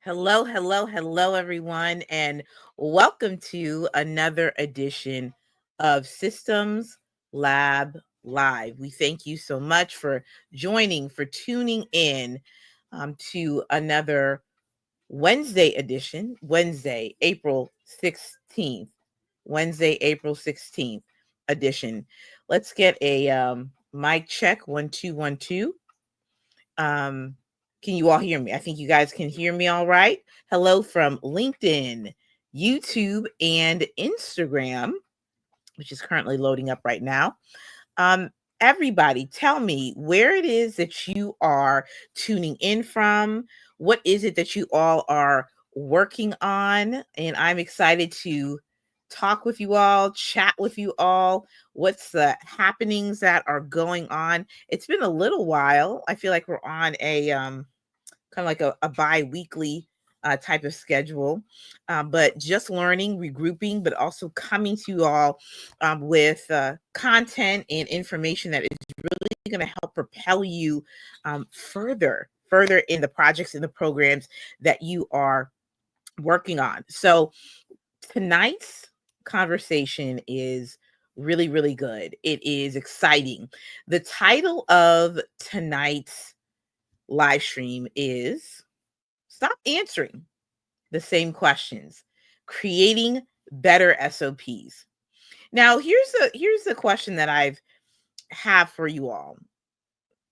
Hello, hello, hello, everyone, and welcome to another edition of Systems Lab Live. We thank you so much for for tuning in to another Wednesday edition, Wednesday, April 16th edition. Let's get a mic check 1 2 1 2. Um, can you all hear me? I think you guys can hear me all right. Hello from LinkedIn, YouTube, and Instagram, which is currently loading up right now. Um, Everybody, tell me where it is that you are tuning in from. What is it that you all are working on? And I'm excited to talk with you all, chat with you all. What's the happenings that are going on? It's been a little while. I feel like we're on a kind of like a bi-weekly type of schedule, but just learning, regrouping, but also coming to you all with content and information that is really going to help propel you further in the projects and the programs that you are working on. So tonight's conversation is really, really good. It is exciting. The title of tonight's live stream is Stop Answering the Same Questions, Creating Better SOPs. Now, here's the question that I've have for you all.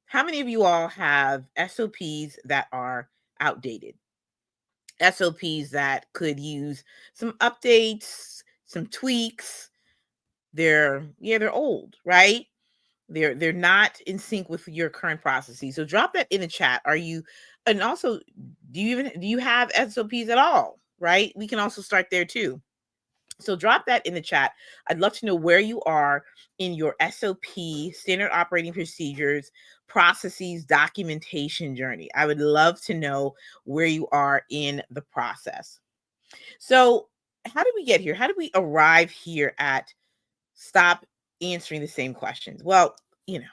How many of you all have SOPs that are outdated? SOPs that could use some updates, some tweaks. They're old, right? They're not in sync with your current processes. So drop that in the chat. Are you, and also, do you have SOPs at all? Right? We can also start there too. So drop that in the chat. I'd love to know where you are in your SOP, standard operating procedures, processes, documentation journey. I would love to know where you are in the process. So how did we get here? How did we arrive here at stop answering the same questions? Well, you know,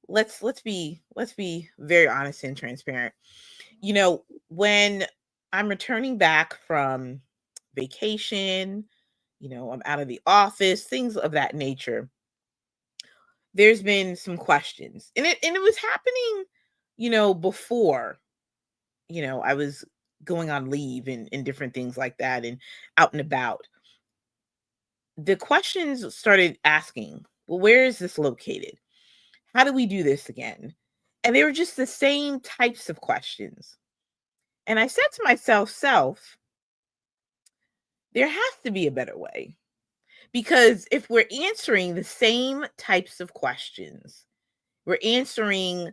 let's be very honest and transparent. When I'm returning back from vacation, I'm out of the office, things of that nature, there's been some questions. And it was happening, before, I was going on leave and different things like that and out and about. The questions started asking, well, where is this located? How do we do this again? And they were just the same types of questions. And I said to myself, there has to be a better way. Because if we're answering the same types of questions, we're answering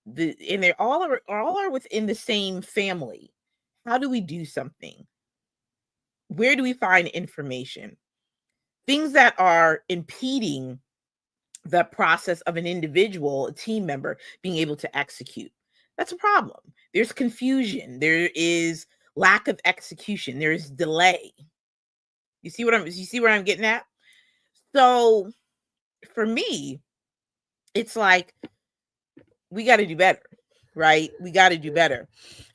and they all are within the same family. How do we do something? Where do we find information? Things that are impeding the process of an individual, a team member being able to execute. That's a problem. There's confusion. There is lack of execution. There is delay. You see where I'm getting at? So for me, it's like we got to do better, right? We got to do better.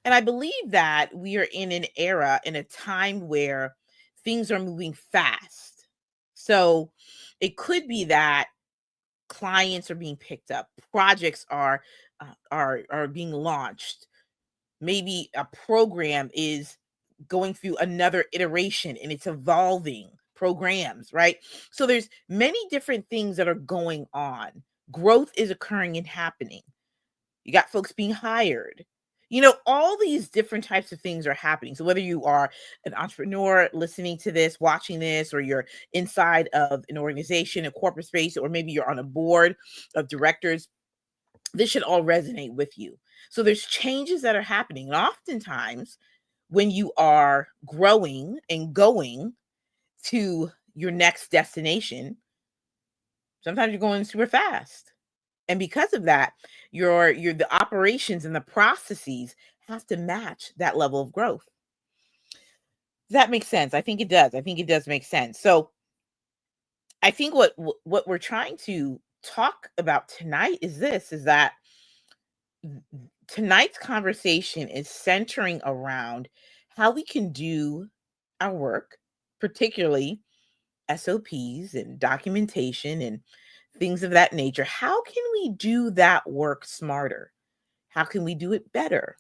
And I believe that we are in an era, in a time where things are moving fast. So it could be that clients are being picked up, projects are being launched. Maybe a program is going through another iteration and it's evolving programs, right? So there's many different things that are going on. Growth is occurring and happening. You got folks being hired. All these different types of things are happening. So whether you are an entrepreneur listening to this, watching this, or you're inside of an organization, a corporate space, or maybe you're on a board of directors, this should all resonate with you. So there's changes that are happening. And oftentimes when you are growing and going to your next destination, sometimes you're going super fast. And because of that, the operations and the processes have to match that level of growth. Does that make sense? I think it does. I think it does make sense. So I think what we're trying to talk about tonight is that tonight's conversation is centering around how we can do our work, particularly SOPs and documentation and things of that nature. How can we do that work smarter? How can we do it better?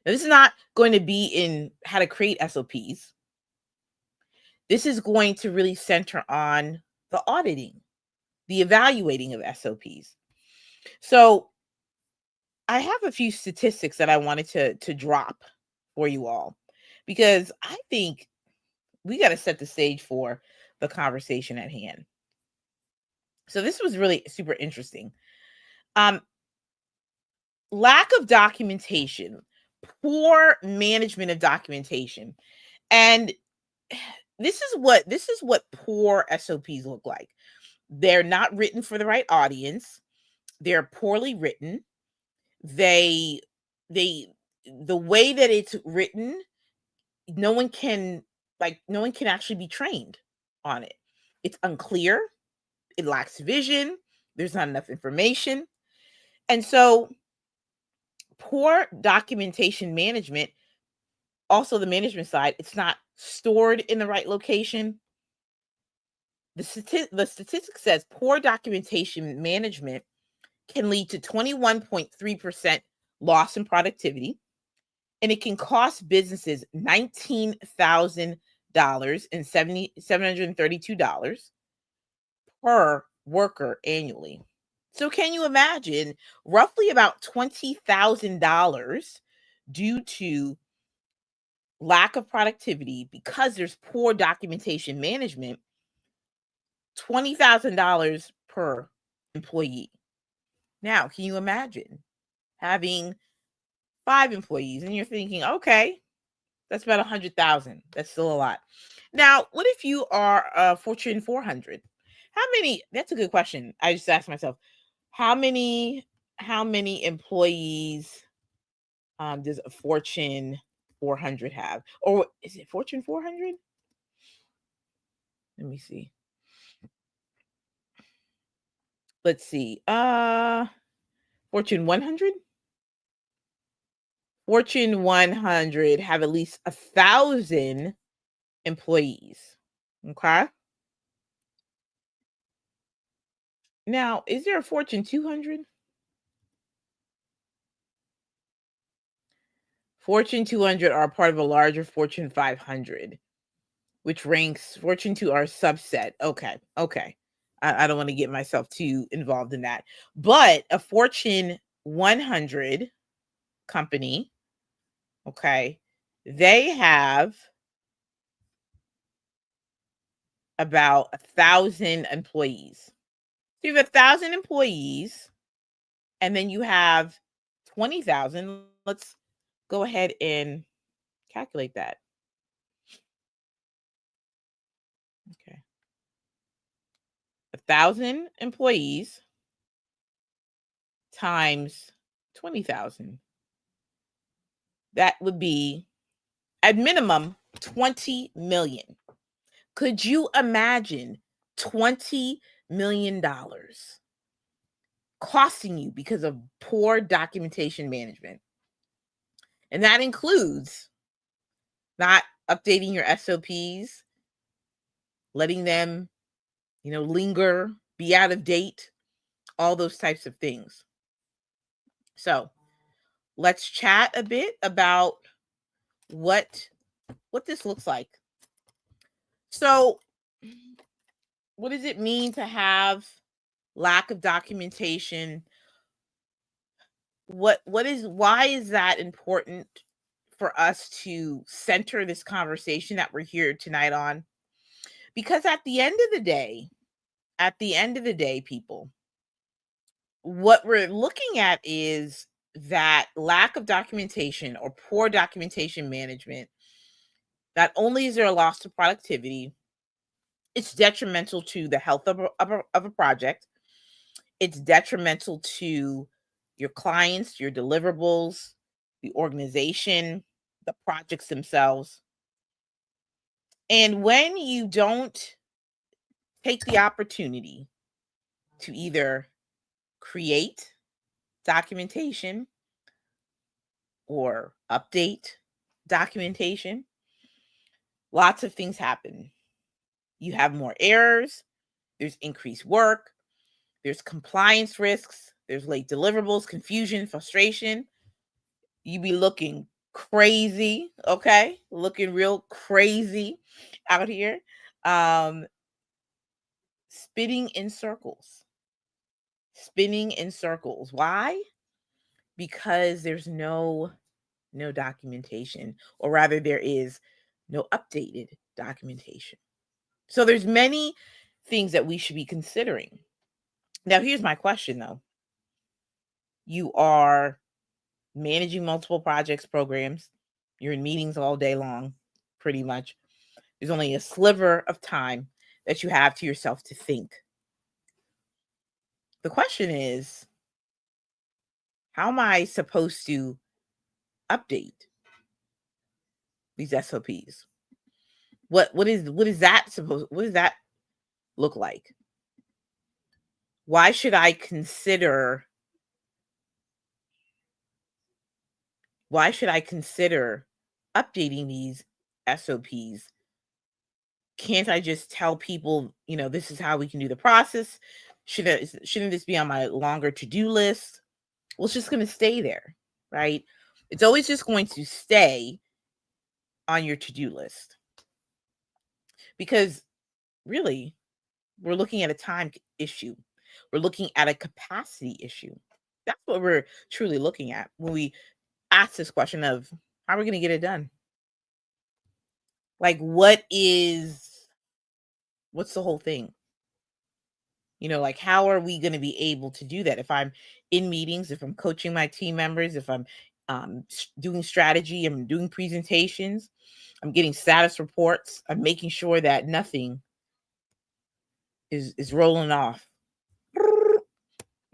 Now, this is not going to be in how to create SOPs. This is going to really center on the auditing, the evaluating of SOPs. So I have a few statistics that I wanted to drop for you all because I think we got to set the stage for the conversation at hand. So this was really super interesting. Um, Lack of documentation, poor management of documentation, and this is what poor SOPs look like. They're not written for the right audience. They're poorly written. They they the way that it's written, no one can no one can actually be trained on it. It's unclear, it lacks vision, there's not enough information. And so poor documentation management, also the management side, it's not stored in the right location. The statistic says poor documentation management can lead to 21.3% loss in productivity, and it can cost businesses $19,000 and $732 per worker annually. So can you imagine roughly about $20,000 due to lack of productivity because there's poor documentation management, $20,000 per employee. Now, can you imagine having 5 employees and you're thinking, okay, that's about 100,000. That's still a lot. Now, what if you are a Fortune 400? How many? That's a good question. I just asked myself, how many employees does a Fortune 400 have? Or is it Fortune 400? Let me see. Let's see. Fortune 100? Fortune 100 have at least 1,000 employees. Okay. Now, is there a Fortune 200? Fortune 200 are part of a larger Fortune 500, which ranks Fortune 2 are a subset. Okay. Okay. I don't want to get myself too involved in that. But a Fortune 100 company, okay, they have about 1,000 employees. So you have 1,000 employees, and then you have 20,000. Let's go ahead and calculate that. Okay. 1,000 employees times 20,000. That would be at minimum 20 million. Could you imagine $20 million costing you because of poor documentation management? And that includes not updating your SOPs, letting them, linger, be out of date, all those types of things. So let's chat a bit about what this looks like. So what does it mean to have lack of documentation? Why is that important for us to center this conversation that we're here tonight on? Because at the end of the day, people, what we're looking at is that lack of documentation or poor documentation management. Not only is there a loss to productivity, it's detrimental to the health of a project. It's detrimental to your clients, your deliverables, the organization, the projects themselves. And when you don't take the opportunity to either create documentation or update documentation, lots of things happen. You have more errors, there's increased work, there's compliance risks, there's late deliverables, confusion, frustration. You be looking crazy, okay? Looking real crazy out here. Um, spinning in circles. Spinning in circles. Why? Because there's no documentation, or rather there is no updated documentation. So there's many things that we should be considering. Now here's my question though. You are managing multiple projects, programs, you're in meetings all day long, pretty much. There's only a sliver of time that you have to yourself to think. The question is, how am I supposed to update these SOPs? What is that supposed what does that look like? Why should I consider updating these SOPs? Can't I just tell people, this is how we can do the process? Shouldn't this be on my longer to-do list? Well, it's just going to stay there, right? It's always just going to stay on your to-do list, because really, we're looking at a time issue. We're looking at a capacity issue. That's what we're truly looking at when we ask this question of how are we going to get it done? Like, what's the whole thing? Like, how are we going to be able to do that? If I'm in meetings, if I'm coaching my team members, if I'm doing strategy, I'm doing presentations, I'm getting status reports, I'm making sure that nothing is rolling off.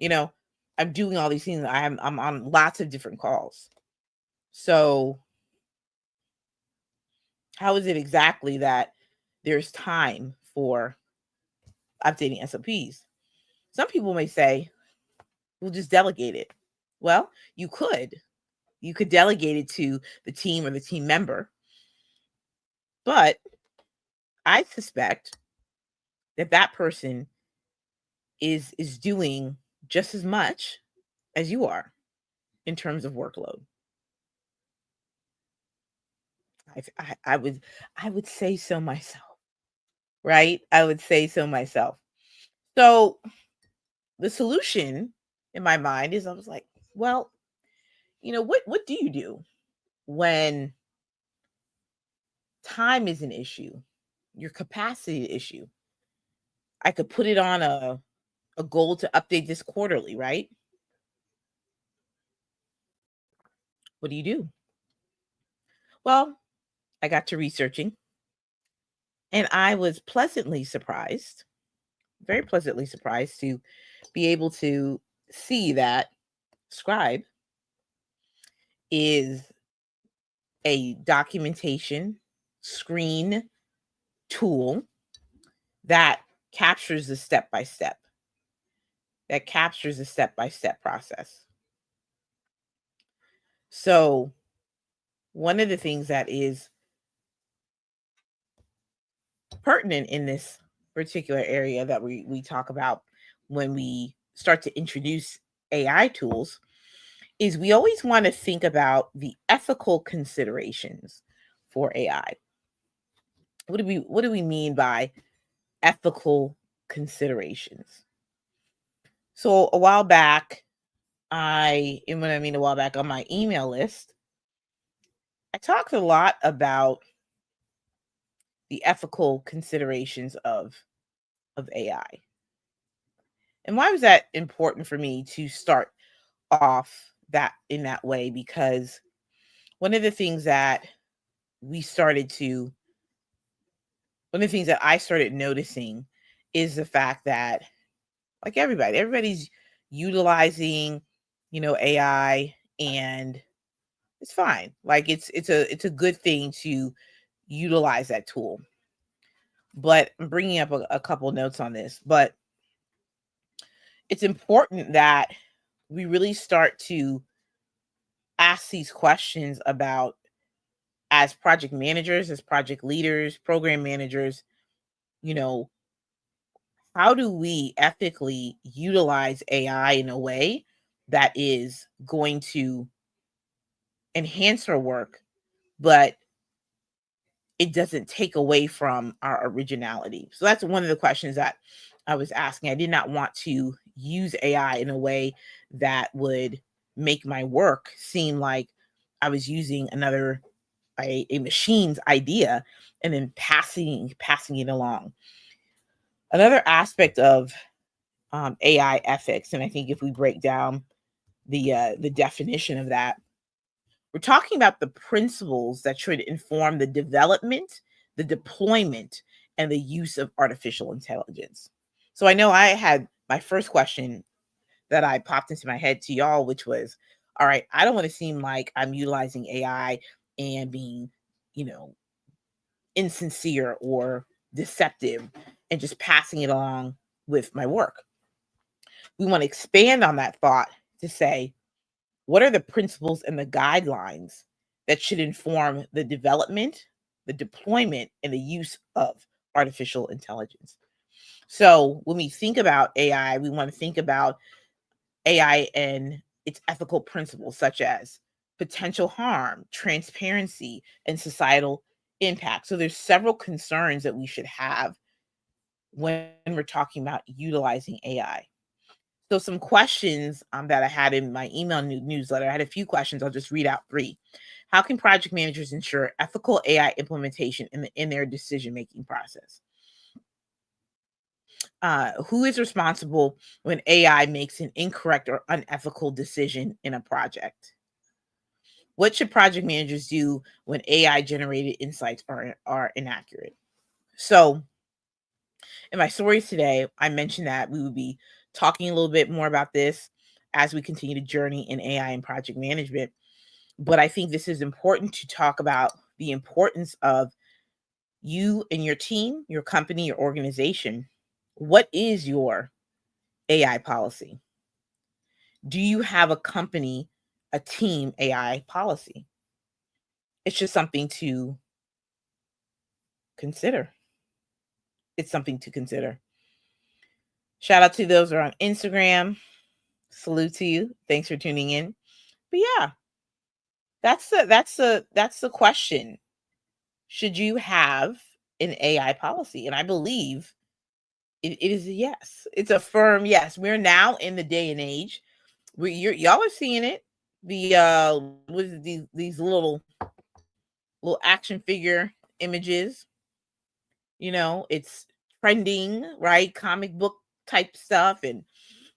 I'm doing all these things. I'm on lots of different calls. So how is it exactly that there's time for updating SOPs? Some people may say, we'll just delegate it. Well, you could delegate it to the team or the team member, but I suspect that person is doing just as much as you are in terms of workload. I would say so myself, right? I would say so myself. So the solution in my mind is, I was like, well, what do you do when time is an issue, your capacity issue? I could put it on a goal to update this quarterly, right? What do you do? Well, I got to researching, and I was pleasantly surprised, very pleasantly surprised, to be able to see that Scribe is a documentation screen tool that captures the step-by-step, process. So one of the things that is pertinent in this particular area that we talk about when we start to introduce AI tools is we always want to think about the ethical considerations for AI. What do we mean by ethical considerations? So a while back, on my email list, I talked a lot about the ethical considerations of AI. And why was that important for me to start off that in that way? Because one of the things that I started noticing is the fact that, like, everybody's utilizing, AI, and it's fine. Like, it's a good thing to utilize that tool. But I'm bringing up a couple notes on this, but it's important that we really start to ask these questions about, as project managers, as project leaders, program managers, you know, how do we ethically utilize AI in a way that is going to enhance our work, but it doesn't take away from our originality? So that's one of the questions that I was asking. I did not want to use AI in a way that would make my work seem like I was using a machine's idea and then passing it along. Another aspect of AI ethics, and I think if we break down the definition of that, we're talking about the principles that should inform the development, the deployment, and the use of artificial intelligence. So I know I had my first question that I popped into my head to y'all, which was, all right, I don't want to seem like I'm utilizing AI and being, you know, insincere or deceptive and just passing it along with my work. We want to expand on that thought to say, what are the principles and the guidelines that should inform the development, the deployment, and the use of artificial intelligence? So when we think about AI, we want to think about AI and its ethical principles, such as potential harm, transparency, and societal impact. So there's several concerns that we should have when we're talking about utilizing AI. So some questions that I had in my email newsletter, I had a few questions. I'll just read out three. How can project managers ensure ethical AI implementation in their decision-making process? Who is responsible when AI makes an incorrect or unethical decision in a project? What should project managers do when AI generated insights are inaccurate? So in my stories today, I mentioned that we would be talking a little bit more about this as we continue to journey in AI and project management. But I think this is important to talk about the importance of you and your team, your company, your organization. What is your AI policy? Do you have a company, a team AI policy? It's just something to consider. It's something to consider. Shout out to those who are on Instagram. Salute to you. Thanks for tuning in. But yeah, that's the question. Should you have an AI policy? And I believe it is a yes. It's a firm yes. We're now in the day and age where y'all are seeing it. The what is it, these little action figure images, it's trending, right? Comic book type stuff, and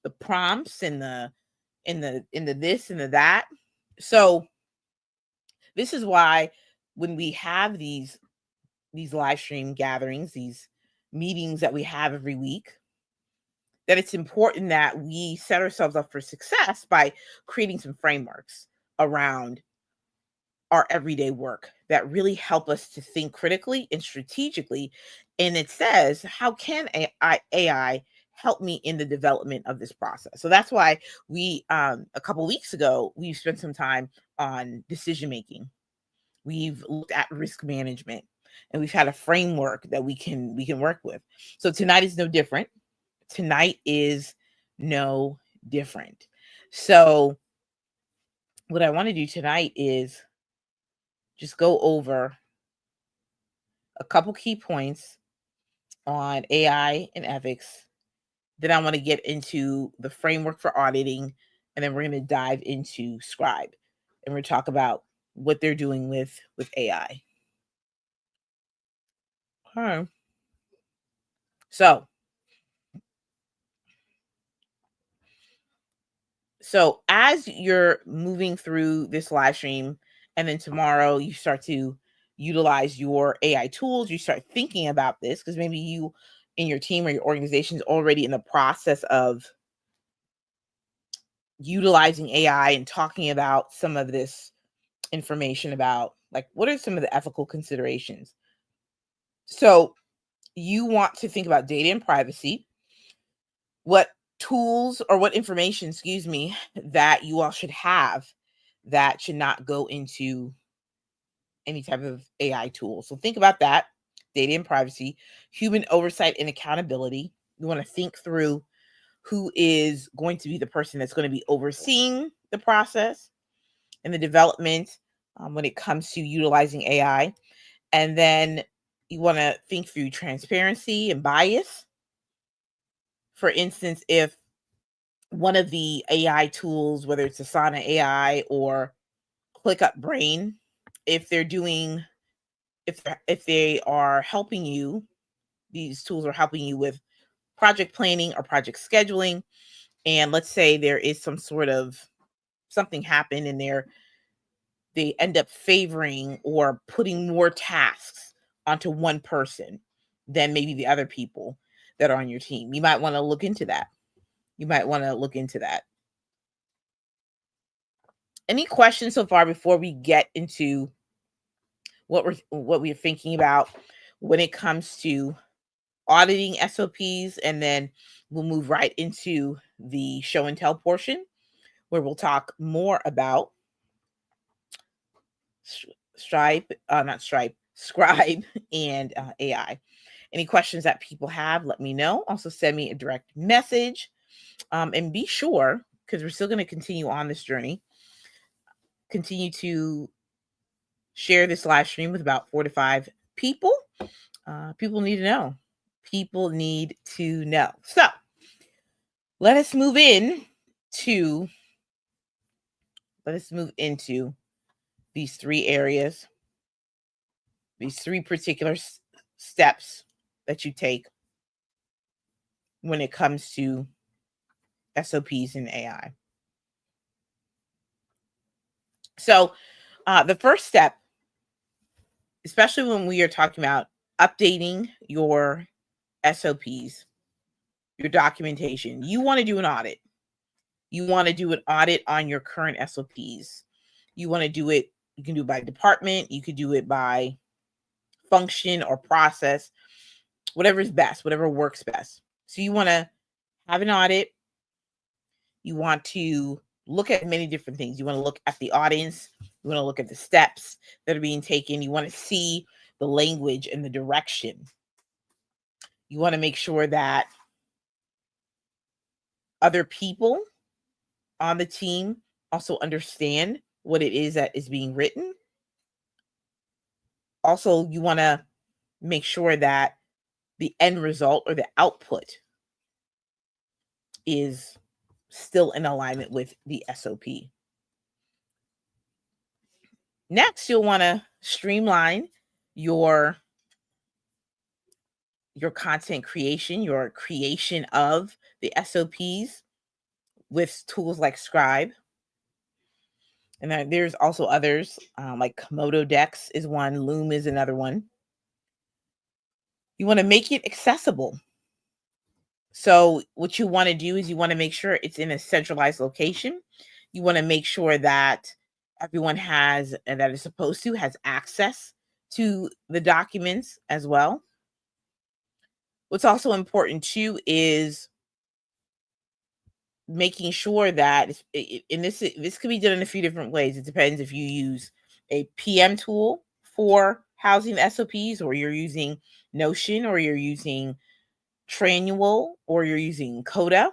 the prompts and the this and the that. So this is why when we have these live stream gatherings, these meetings that we have every week, that it's important that we set ourselves up for success by creating some frameworks around our everyday work that really help us to think critically and strategically. And it says, how can AI help me in the development of this process? So that's why we, a couple weeks ago, we spent some time on decision making. We've looked at risk management, and we've had a framework that we can work with. So tonight is no different. Tonight is no different. So what I want to do tonight is just go over a couple key points on AI and ethics. Then I want to get into the framework for auditing, and then we're going to dive into Scribe, and we're talk about what they're doing with AI. All right. So as you're moving through this live stream, and then tomorrow you start to utilize your AI tools, you start thinking about this because maybe you in your team or your organization is already in the process of utilizing AI and talking about some of this information about, like, what are some of the ethical considerations. So you want to think about data and privacy, what tools or what information, excuse me, that you all should have that should not go into any type of AI tool. So think about that: data and privacy, human oversight and accountability. You want to think through who is going to be the person that's going to be overseeing the process and the development when it comes to utilizing AI. And then you want to think through transparency and bias. For instance, if one of the AI tools, whether it's Asana AI or ClickUp Brain, if they're doing, if they are helping you, these tools are helping you with project planning or project scheduling, and let's say there is some sort of something happen and they end up favoring or putting more tasks onto one person than maybe the other people that are on your team. You might want to look into that. You might want to look into that. Any questions so far before we get into what we're thinking about when it comes to auditing SOPs? And then we'll move right into the show and tell portion where we'll talk more about Scribe and AI. Any questions that people have, let me know. Also send me a direct message, and be sure, because we're still going to continue on this journey, continue to share this live stream with about 4 to 5 people. People need to know. People need to know. So let us move into these 3 areas, these 3 particular steps that you take when it comes to SOPs and AI. So the first step, especially when we are talking about updating your SOPs, your documentation, you want to do an audit. You want to do an audit on your current SOPs. You want to do it, you can do it by department, you could do it by function or process, whatever is best, whatever works best. So you want to have an audit. You want to look at many different things. You want to look at the audience. You want to look at the steps that are being taken. You want to see the language and the direction. You want to make sure that other people on the team also understand what it is that is being written. Also, you want to make sure that the end result or the output is still in alignment with the SOP. Next, you'll want to streamline your content creation, your creation of the SOPs with tools like Scribe. And then there's also others, like Komodo Decks is one, Loom is another one. You want to make it accessible. So what you want to do is you want to make sure it's in a centralized location. You want to make sure that everyone has, and that is supposed to, has access to the documents as well. What's also important too is making sure that, and this could be done in a few different ways. It depends if you use a PM tool for housing the SOPs, or you're using Notion, or you're using Trainual, or you're using Coda.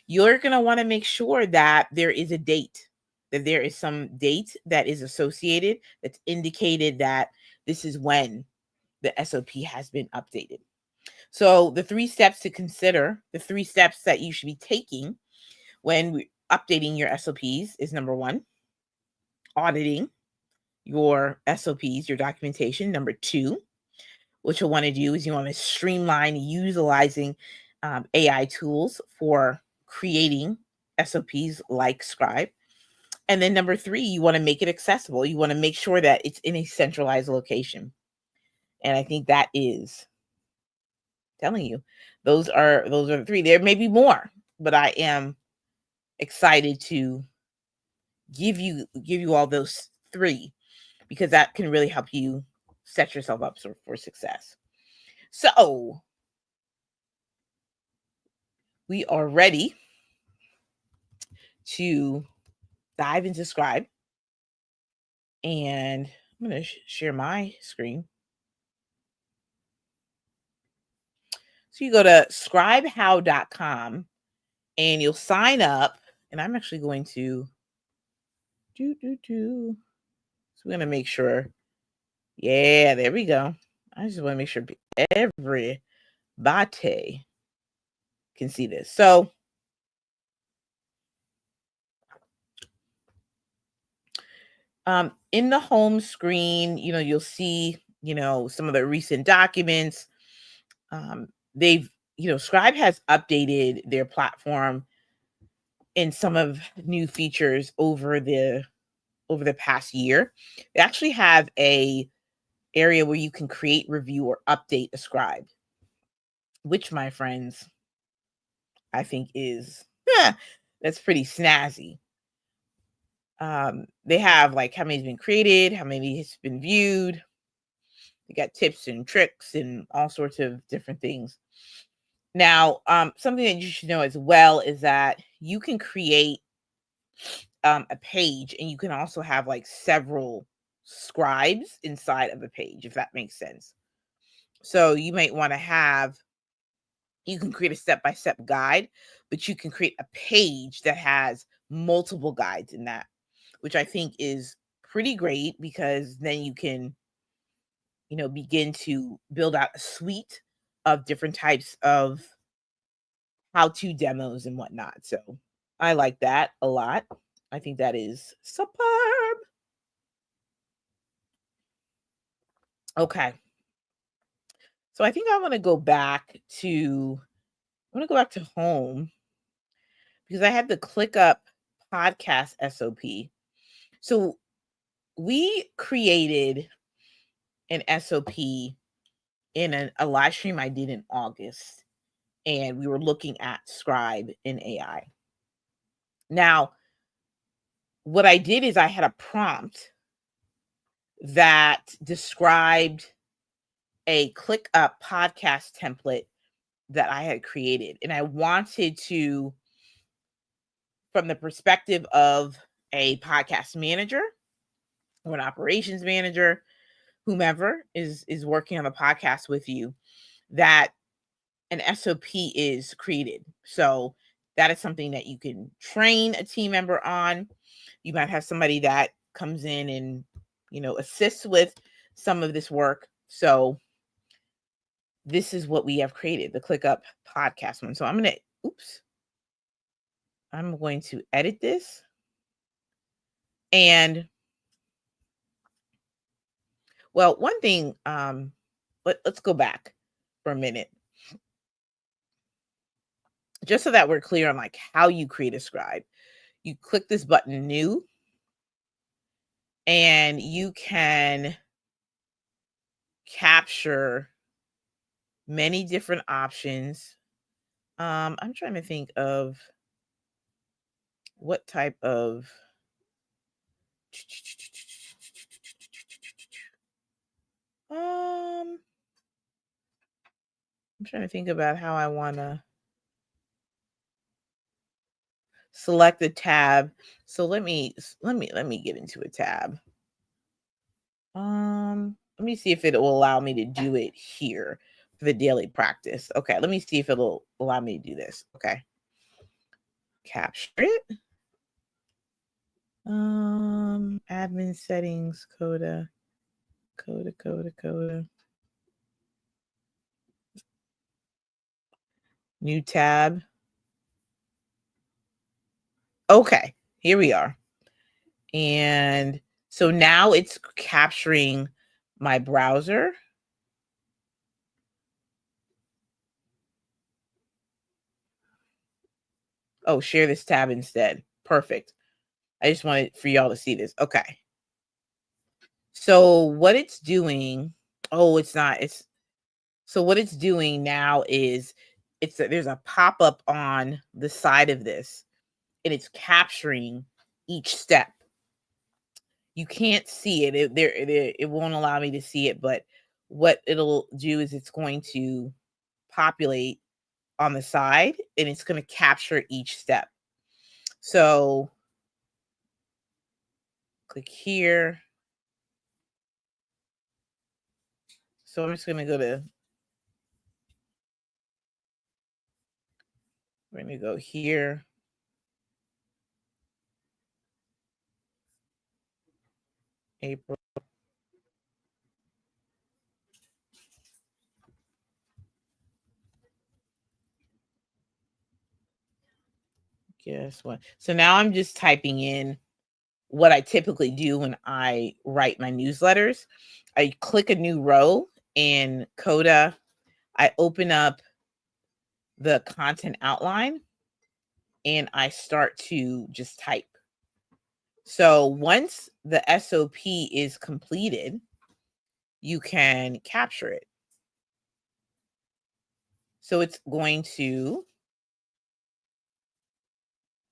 You're going to want to make sure that there is a date, that there is some date that is associated, that's indicated that this is when the SOP has been updated. So the 3 steps to consider, the 3 steps that you should be taking when updating your SOPs is: number 1, auditing your SOPs, your documentation. Number 2, what you'll want to do is you want to streamline utilizing AI tools for creating SOPs like Scribe. And then number 3, you want to make it accessible. You want to make sure that it's in a centralized location. And I think that is, telling you, those are the 3. There may be more, but I am excited to give you all those 3, because that can really help you set yourself up for success. So we are ready to dive into Scribe. And I'm going to share my screen. So you go to scribehow.com and you'll sign up. And I'm actually going to So we're going to make sure. Yeah, there we go. I just want to make sure everybody can see this. So in the home screen, you'll see, some of the recent documents. Scribe has updated their platform in some of new features over the past year. They actually have a area where you can create, review, or update a scribe, which, my friends, I think is that's pretty snazzy. They have like how many's been created, how many has been viewed. They got tips and tricks and all sorts of different things. Now, something that you should know as well is that you can create a page, and you can also have like several scribes inside of a page, if that makes sense. So you might want to you can create a step-by-step guide, but you can create a page that has multiple guides in that, which I think is pretty great, because then you can, begin to build out a suite of different types of how-to demos and whatnot. So I like that a lot. I think that is superb. Okay. So I think I want to go back to home, because I had the ClickUp podcast SOP. So we created an SOP in a live stream I did in August, and we were looking at Scribe in AI. Now, what I did is I had a prompt that described a ClickUp podcast template that I had created, and I wanted to, from the perspective of a podcast manager or an operations manager, whomever is working on the podcast with you, that an SOP is created. So that is something that you can train a team member on. You might have somebody that comes in and, assists with some of this work. So this is what we have created, the ClickUp podcast one. So I'm going to edit this. And well, one thing, let's go back for a minute, just so that we're clear on like how you create a scribe. You click this button, new, and you can capture many different options. I'm trying to think of what type of I'm trying to think about how I want to select a tab. So let me get into a tab. Let me see if it will allow me to do it here for the daily practice. Okay, let me see if it'll allow me to do this. Okay. Capture it. Admin settings, Coda. New tab. Okay, here we are. And so now it's capturing my browser. Oh, share this tab instead. Perfect. I just wanted for y'all to see this. Okay. So what it's doing, so what it's doing now is there's a pop-up on the side of this, and it's capturing each step. You can't see it. It won't allow me to see it, but what it'll do is it's going to populate on the side, and it's going to capture each step. So click here. So I'm just going to go to, we're going to go here. April. Guess what? So now I'm just typing in what I typically do when I write my newsletters. I click a new row in Coda. I open up the content outline and I start to just type. So once the SOP is completed, you can capture it. So it's going to,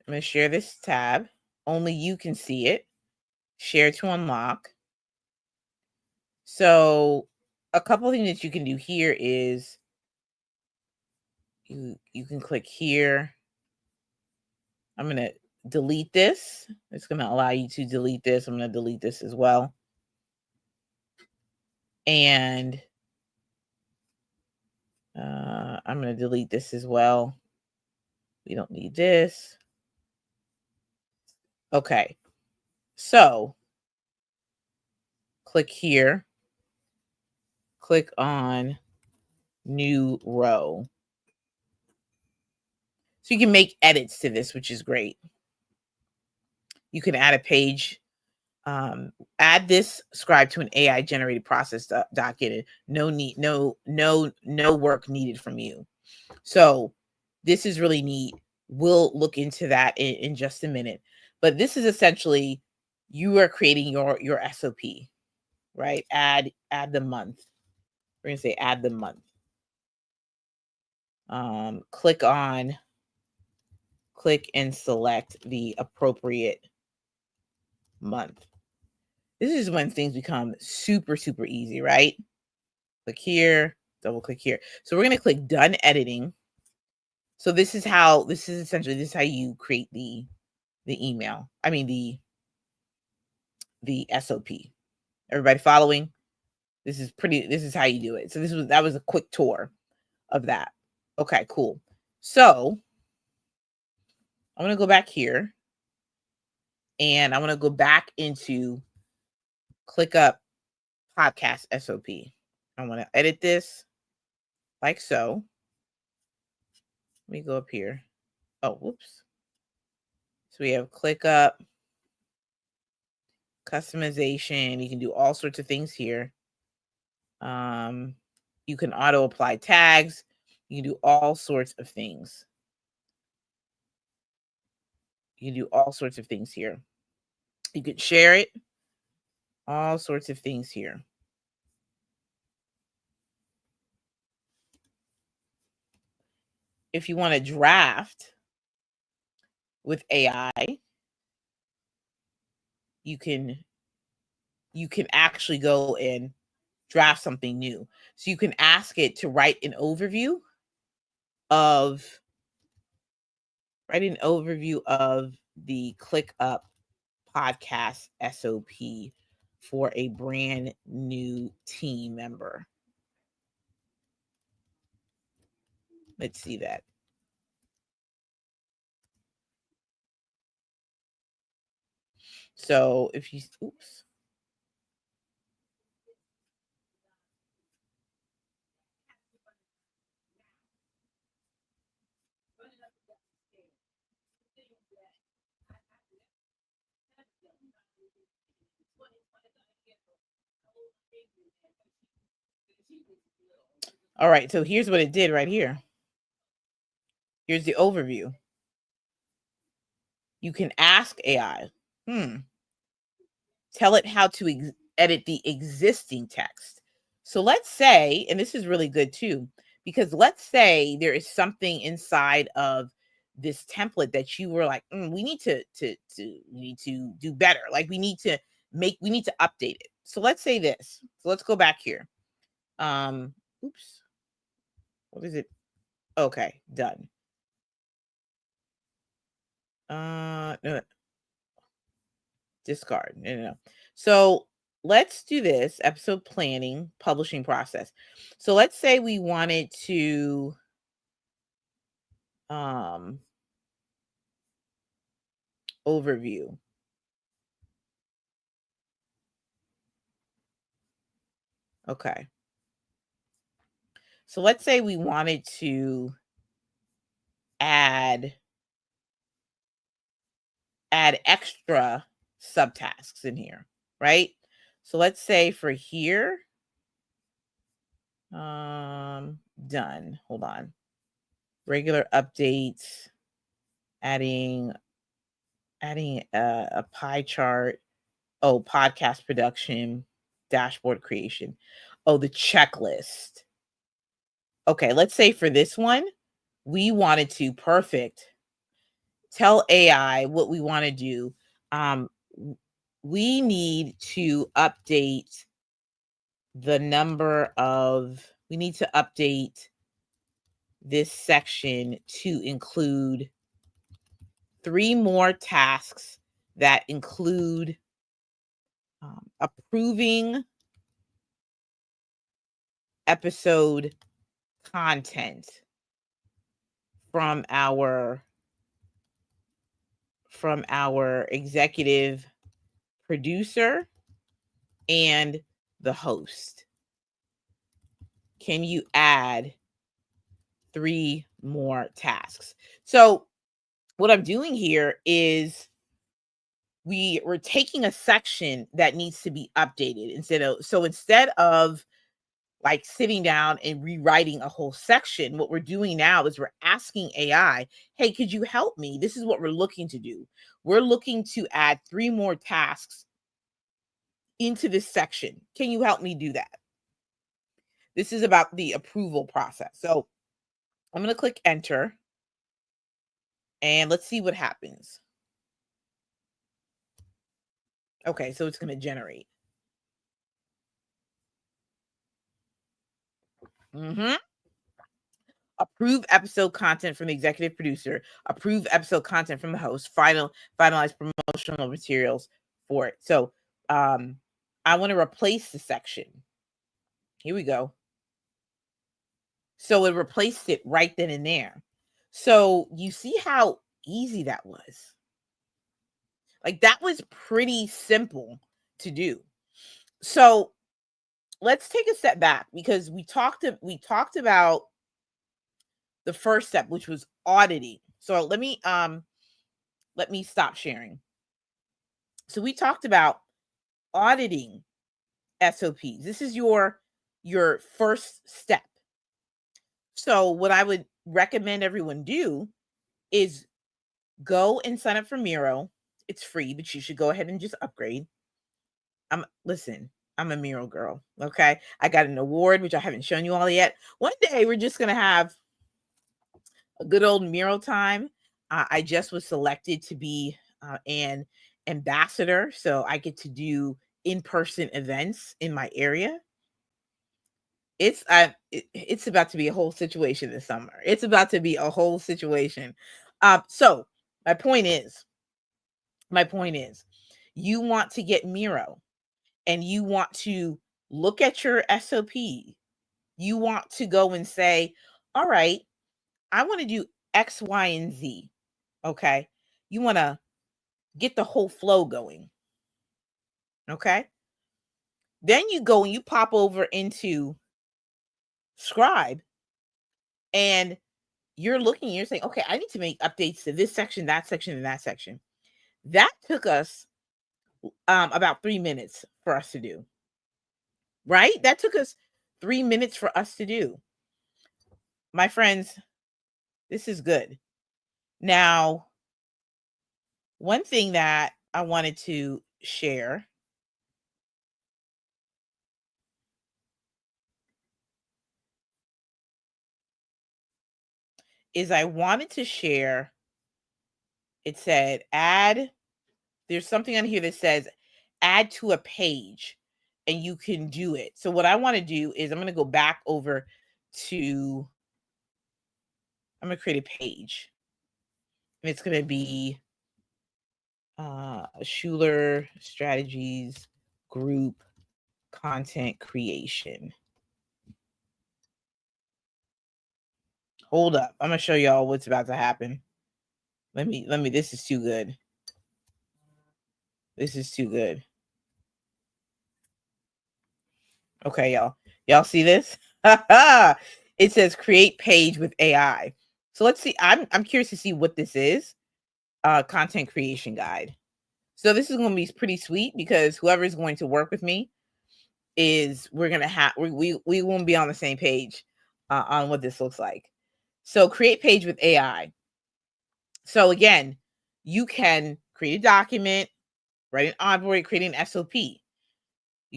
I'm going to share this tab. Only you can see it. Share to unlock. So a couple of things that you can do here is you can click here. I'm going to delete this. It's going to allow you to delete this. I'm going to delete this as well. And I'm going to delete this as well. We don't need this. Okay. So click here. Click on new row. So you can make edits to this, which is great. You can add a page. Add this scribe to an AI generated process document. No work needed from you. So this is really neat. We'll look into that in just a minute. But this is essentially you are creating your SOP, right? Add the month. We're gonna say add the month. Click and select the appropriate month. This is when things become super, super easy, right? Click here, double click here. So we're going to click done editing. So this is how you create the email. I mean, the SOP. Everybody following? This is how you do it. So that was a quick tour of that. Okay, cool. So I'm going to go back here and I want to go back into ClickUp podcast SOP. I want to edit this like so. Let me go up here. Oh, whoops. So we have ClickUp, customization. You can do all sorts of things here. You can auto apply tags. You can do all sorts of things. You can do all sorts of things here. You can share it. All sorts of things here. If you want to draft with AI, you can actually go and draft something new. So you can ask it to write an overview of the ClickUp podcast SOP for a brand new team member. Let's see that. So if you, oops. All right, so here's what it did right here. Here's the overview. You can ask AI, tell it how to edit the existing text. So let's say, and this is really good too, because let's say there is something inside of this template that you were like, we need to do better. Like we need to update it. So let's say this. So let's go back here. Oops. What is it? Okay, done. No. Discard. No. So let's do this episode planning, publishing process. So let's say we wanted to overview. Okay. So let's say we wanted to add extra subtasks in here, right? So let's say for here, done. Hold on. Regular updates, adding a pie chart. Oh, podcast production, dashboard creation. Oh, the checklist. Okay, let's say for this one, we wanted to tell AI what we want to do. We need to update we need to update this section to include 3 more tasks that include approving episode content from our executive producer and the host. Can you add 3 more tasks? So what I'm doing here is we're taking a section that needs to be updated instead of like sitting down and rewriting a whole section, what we're doing now is we're asking AI, hey, could you help me? This is what we're looking to do. We're looking to add 3 more tasks into this section. Can you help me do that? This is about the approval process. So I'm going to click enter and let's see what happens. Okay, so it's going to generate. Approve episode content from the executive producer, approve episode content from the host, finalize promotional materials for it. So I want to replace the section. Here we go. So it replaced it right then and there. So you see how easy that was. Like that was pretty simple to do. So let's take a step back because we talked about the first step, which was auditing. So let me stop sharing. So we talked about auditing SOPs. This is your first step. So what I would recommend everyone do is go and sign up for Miro. It's free, but you should go ahead and just upgrade. Listen, I'm a Miro girl. Okay. I got an award, which I haven't shown you all yet. One day we're just going to have a good old Miro time. I just was selected to be an ambassador. So I get to do in-person events in my area. It's about to be a whole situation this summer. It's about to be a whole situation. So my point is, you want to get Miro and you want to look at your SOP. You want to go and say, all right, I want to do X, Y, and Z. Okay. You want to get the whole flow going. Okay. Then you go and you pop over into Scribe and you're saying, okay, I need to make updates to this section, that section, and that section. That took us about 3 minutes for us to do. Right? That took us 3 minutes for us to do. My friends, this is good. Now, one thing that I wanted to share is it said there's something on here that says add to a page and you can do it. So what I want to do is I'm going to go back over to, I'm going to create a page. And it's going to be Schuler Strategies Group content creation. Hold up. I'm going to show y'all what's about to happen. Let me, this is too good. This is too good. Okay, y'all. Y'all see this? It says create page with AI. So let's see. I'm curious to see what this is. Content creation guide. So this is going to be pretty sweet because whoever is going to work with me is we're going to have we won't be on the same page on what this looks like. So create page with AI. So again, you can create a document, write an onboard, create an SOP. You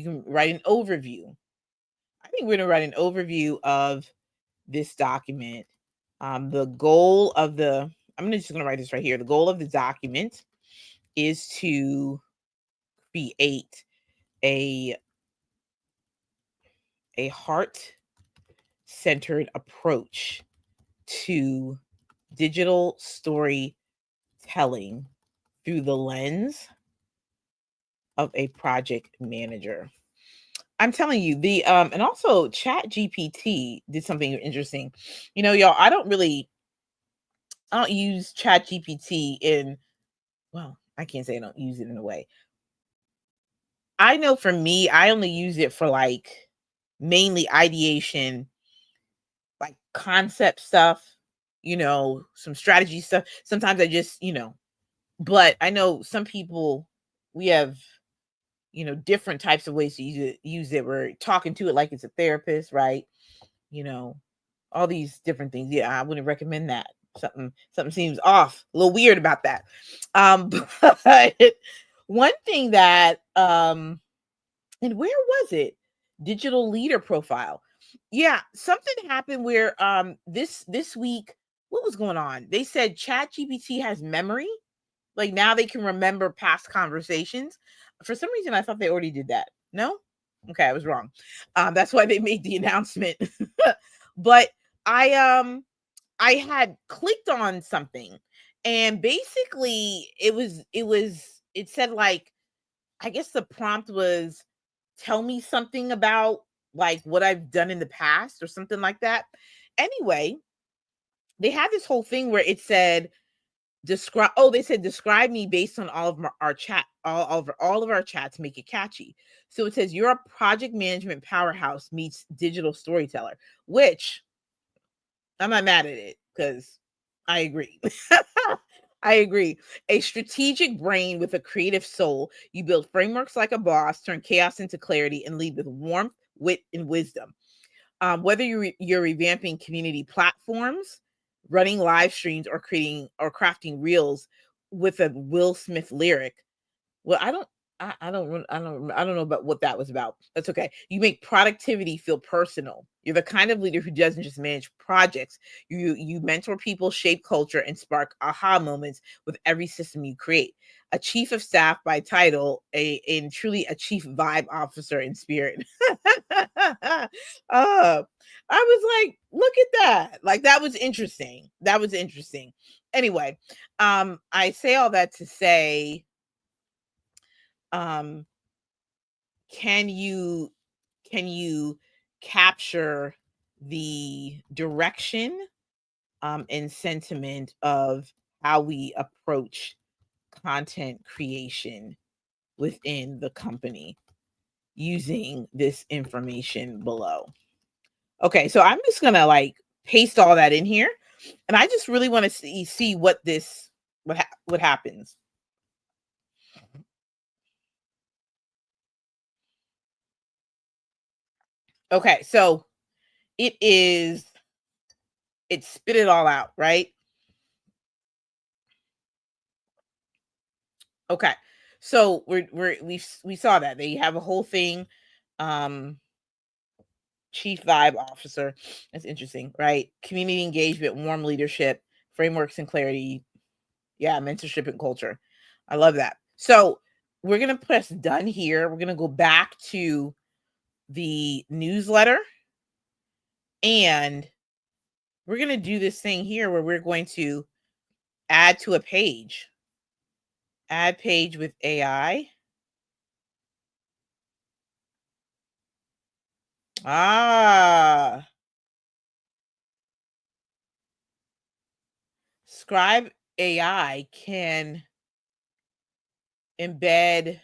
can write an overview. I think we're going to write an overview of this document. The goal of the, I'm just going to write this right here. The goal of the document is to create a heart-centered approach to digital storytelling through the lens of a project manager. I'm telling you, the and also ChatGPT did something interesting. You know, y'all, I don't use ChatGPT in, well, I can't say I don't use it in a way. I know for me, I only use it for like mainly ideation, like concept stuff, you know, some strategy stuff. Sometimes I just, you know, but I know some people, we have, you know, different types of ways to use it. We're talking to it like it's a therapist, right? You know, all these different things. Yeah, I wouldn't recommend that. Something seems off, a little weird about that. But one thing that and where was it? Digital leader profile. Yeah, something happened where this week, what was going on? They said ChatGPT has memory. Like now they can remember past conversations. For some reason, I thought they already did that. No? Okay, I was wrong. That's why they made the announcement. But I had clicked on something and basically it said like, I guess the prompt was tell me something about like what I've done in the past or something like that. Anyway, they had this whole thing where it said describe me based on all of our chat, all of our chats, make it catchy. So it says you're a project management powerhouse meets digital storyteller, which I'm not mad at it because I agree. I agree. A strategic brain with a creative soul. You build frameworks like a boss, turn chaos into clarity, and lead with warmth, wit, and wisdom. Whether you're revamping community platforms, running live streams, or creating or crafting reels with a Will Smith lyric, well, I don't know about what that was about. That's okay. You make productivity feel personal. You're the kind of leader who doesn't just manage projects. You mentor people, shape culture, and spark aha moments with every system you create. A chief of staff by title, and truly a chief vibe officer in spirit. I was like, look at that. Like that was interesting. That was interesting. Anyway, I say all that to say, um can you capture the direction and sentiment of how we approach content creation within the company using this information below? Okay, so I'm just gonna like paste all that in here, and I just really want to see what happens. Okay, so it spit it all out, right? Okay. So we saw that they have a whole thing, um, chief vibe officer. That's interesting, right? Community engagement, warm leadership, frameworks and clarity. Yeah, mentorship and culture. I love that. So we're gonna press done here. We're gonna go back to the newsletter, and we're gonna do this thing here where we're going to add to a page. Add page with AI. Ah, Scribe AI can embed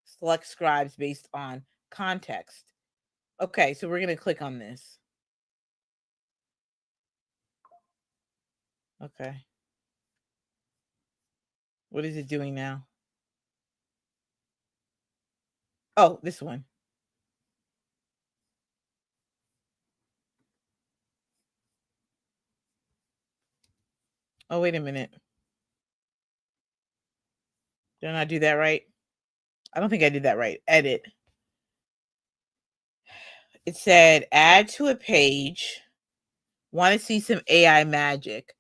select scribes based on context. Okay, so we're going to click on this. Okay. What is it doing now? Oh, this one. Oh, wait a minute. Did I not do that right? I don't think I did that right. Edit. It said add to a page. Want to see some AI magic?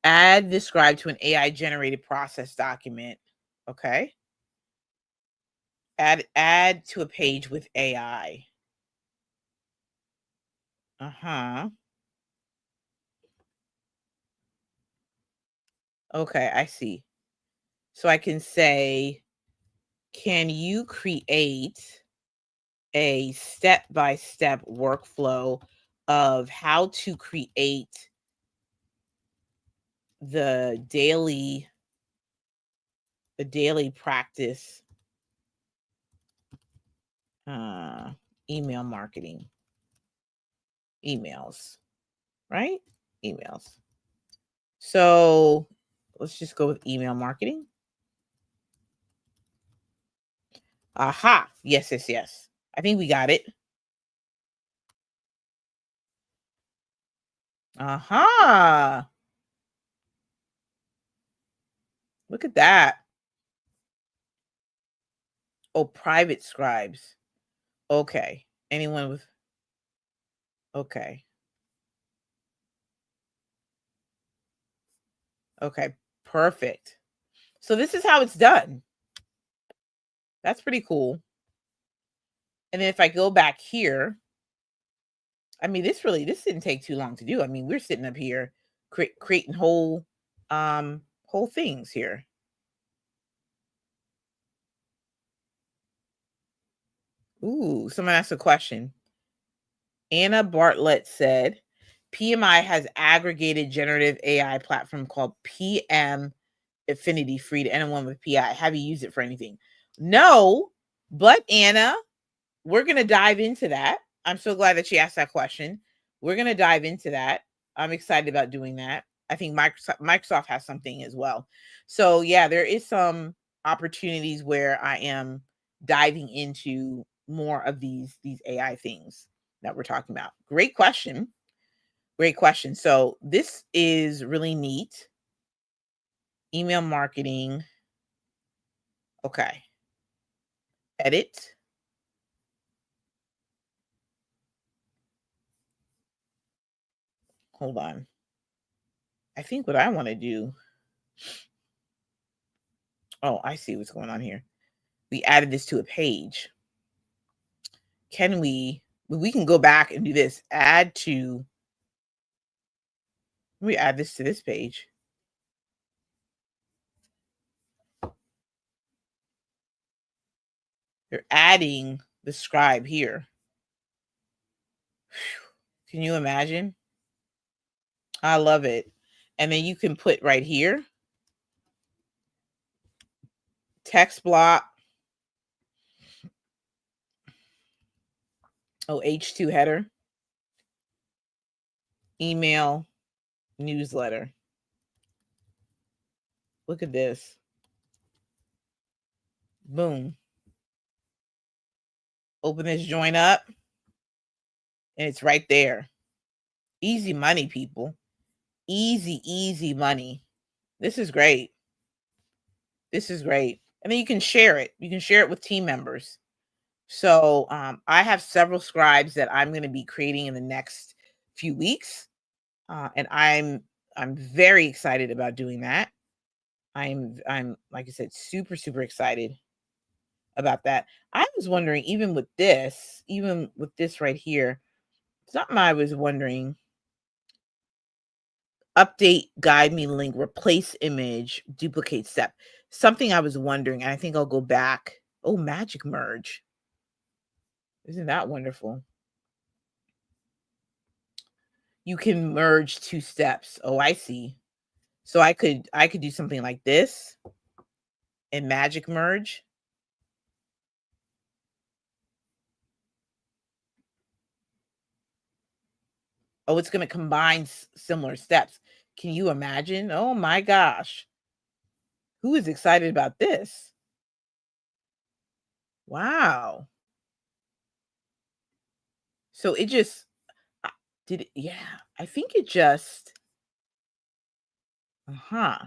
Add the scribe to an AI generated process document. Okay. Add to a page with AI. Uh-huh. Okay, I see. So I can say, can you create a step-by-step workflow of how to create the daily practice email marketing, emails, right? Emails. So let's just go with email marketing. Aha. Yes, yes, yes. I think we got it. Aha. Look at that. Oh, private scribes. Okay. Anyone with, okay. Okay. Perfect. So this is how it's done. That's pretty cool. And then if I go back here, I mean, this didn't take too long to do. I mean, we're sitting up here creating whole things here. Ooh, someone asked a question. Anna Bartlett said, PMI has aggregated generative AI platform called PM Affinity, free to anyone with PI. Have you used it for anything? No, but Anna, we're going to dive into that. I'm so glad that she asked that question. We're going to dive into that. I'm excited about doing that. I think Microsoft has something as well. So yeah, there is some opportunities where I am diving into more of these AI things that we're talking about. Great question. Great question. So this is really neat. Email marketing. Okay. Edit. Hold on. I think what I want to do. Oh, I see what's going on here. We added this to a page. Can we can go back and do this. Add to, we add this to this page. You're adding the scribe here. Can you imagine? I love it. And then you can put right here, text block. Oh, H2 header, email, newsletter. Look at this. Boom. Open this joint up and it's right there. Easy money, people. Easy, easy money. This is great. This is great. And then you can share it. You can share it with team members. So I have several scribes that I'm going to be creating in the next few weeks. And I'm very excited about doing that. I'm like I said, super, super excited about that. I was wondering, even with this right here, something I was wondering, update, guide me link, replace image, duplicate step. Something I was wondering, and I think I'll go back. Oh, magic merge. Isn't that wonderful? you can merge 2 steps. Oh, I see. So I could do something like this and magic merge. Oh, it's going to combine similar steps. Can you imagine? Oh my gosh. Who is excited about this? Wow. So it just did it, yeah. I think it just uh-huh.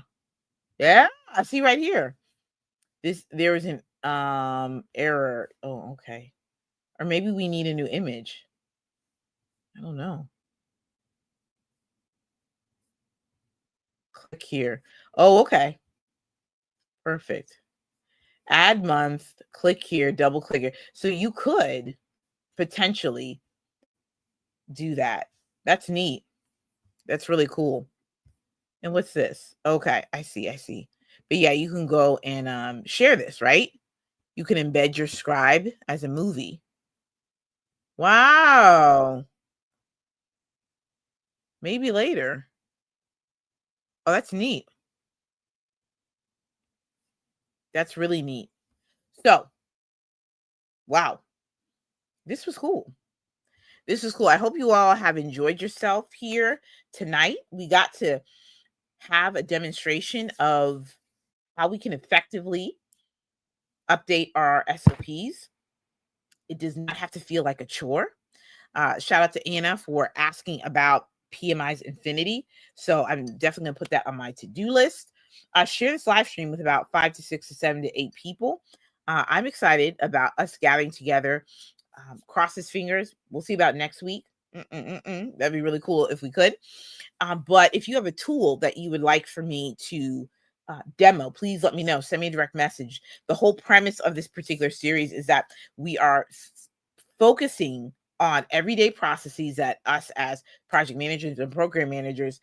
Yeah, I see right here. There was an error. Oh, okay. Or maybe we need a new image. I don't know. Click here. Oh, okay. Perfect. Add month, click here, double click here. So you could potentially do that. That's neat. That's really cool. And what's this? Okay, I see, I see. But yeah, you can go and share this, right? You can embed your scribe as a movie. Wow. Maybe later. Oh, that's neat. That's really neat. So, wow. This was cool. This is cool. I hope you all have enjoyed yourself here tonight. We got to have a demonstration of how we can effectively update our SOPs. It does not have to feel like a chore. Shout out to Anna for asking about PMI's Infinity. So I'm definitely going to put that on my to-do list. Share this live stream with about 5 to 6 to 7 to 8 people. I'm excited about us gathering together. Cross his fingers. We'll see about next week. That'd be really cool if we could. But if you have a tool that you would like for me to demo, please let me know. Send me a direct message. The whole premise of this particular series is that we are focusing on everyday processes that us as project managers and program managers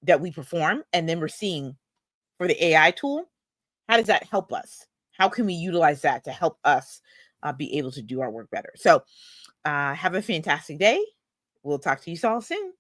that we perform, and then we're seeing for the AI tool, how does that help us? How can we utilize that to help us be able to do our work better? So have a fantastic day. We'll talk to you all soon.